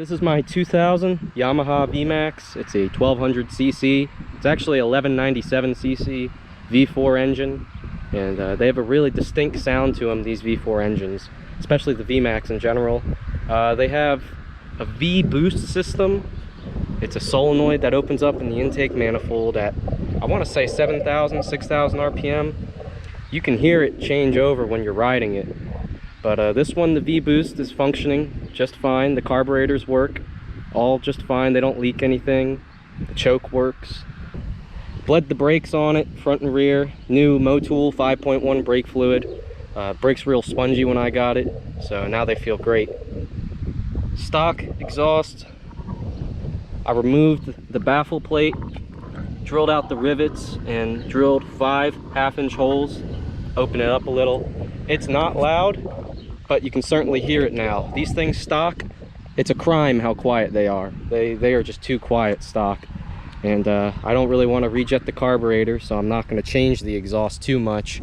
This is my 2000 Yamaha VMAX. It's a 1200cc. It's actually 1197cc V4 engine, and they have a really distinct sound to them, these V4 engines, especially the VMAX in general. They have a V boost system. It's a solenoid that opens up in the intake manifold at, I want to say 7,000, 6,000 RPM. You can hear it change over when you're riding it. But this one, the V boost, is functioning just fine. The carburetors work all just fine. They don't leak anything. The choke works. Bled the brakes on it, front and rear. New Motul 5.1 brake fluid. Brakes real spongy when I got it, so now they feel great. Stock exhaust. I removed the baffle plate, drilled out the rivets, and drilled 5 half-inch holes. Open it up a little. It's not loud, but you can certainly hear it now. These things stock, it's a crime how quiet they are. They are just too quiet stock. And I don't really want to rejet the carburetor, so I'm not going to change the exhaust too much.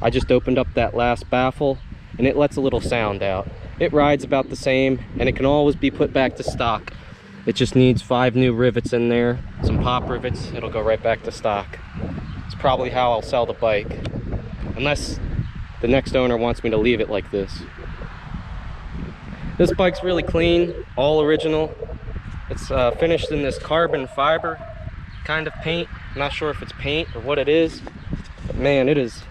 I just opened up that last baffle, and it lets a little sound out. It rides about the same, and it can always be put back to stock. It just needs 5 new rivets in there, some pop rivets, it'll go right back to stock. It's probably how I'll sell the bike, unless the next owner wants me to leave it like this. This bike's really clean, all original. It's finished in this carbon fiber kind of paint. I'm not sure if it's paint or what it is, but man, it is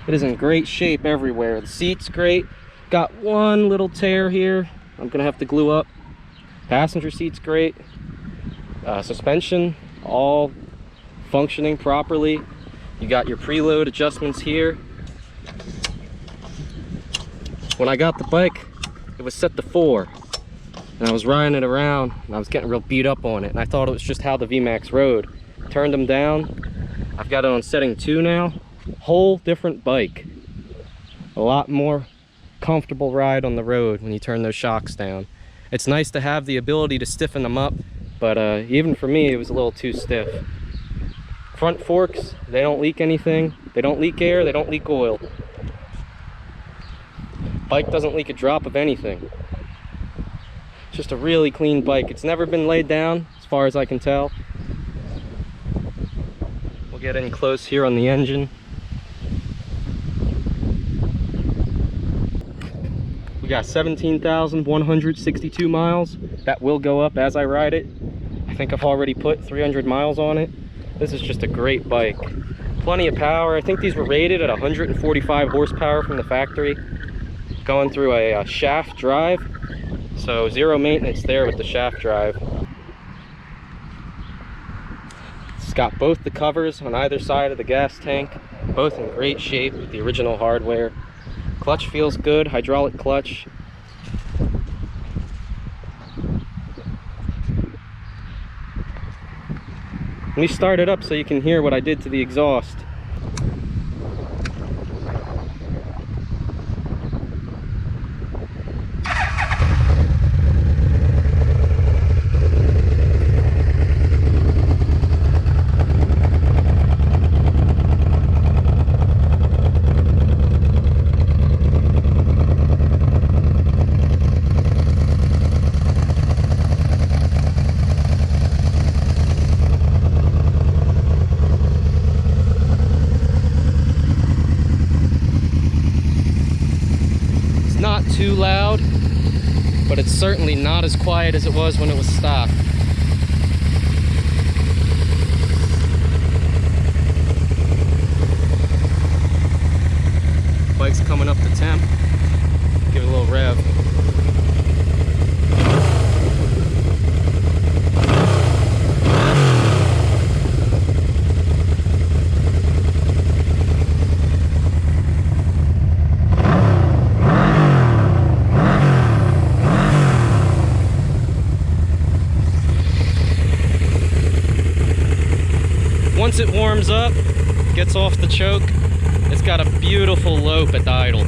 in great shape everywhere. The seat's great. Got one little tear here I'm gonna have to glue up. Passenger seat's great. Suspension all functioning properly. You got your preload adjustments here. When I got the bike, it was set to 4, and I was riding it around, and I was getting real beat up on it, and I thought it was just how the VMAX rode. Turned them down. I've got it on setting 2 now. Whole different bike. A lot more comfortable ride on the road when you turn those shocks down. It's nice to have the ability to stiffen them up, but even for me, it was a little too stiff. Front forks, they don't leak anything. They don't leak air, they don't leak oil. Bike doesn't leak a drop of anything. It's just a really clean bike. It's never been laid down, as far as I can tell. We'll get in close here on the engine. We got 17,162 miles. That will go up as I ride it. I think I've already put 300 miles on it. This is just a great bike. Plenty of power. I think these were rated at 145 horsepower from the factory. Going through a shaft drive, so 0 maintenance there with the shaft drive. It's got both the covers on either side of the gas tank, both in great shape with the original hardware. Clutch feels good, hydraulic clutch. Let me start it up so you can hear what I did to the exhaust. Not too loud, but it's certainly not as quiet as it was when it was stock. Bike's coming up to temp. Give it a little rev. Once it warms up, gets off the choke, it's got a beautiful lope at idle.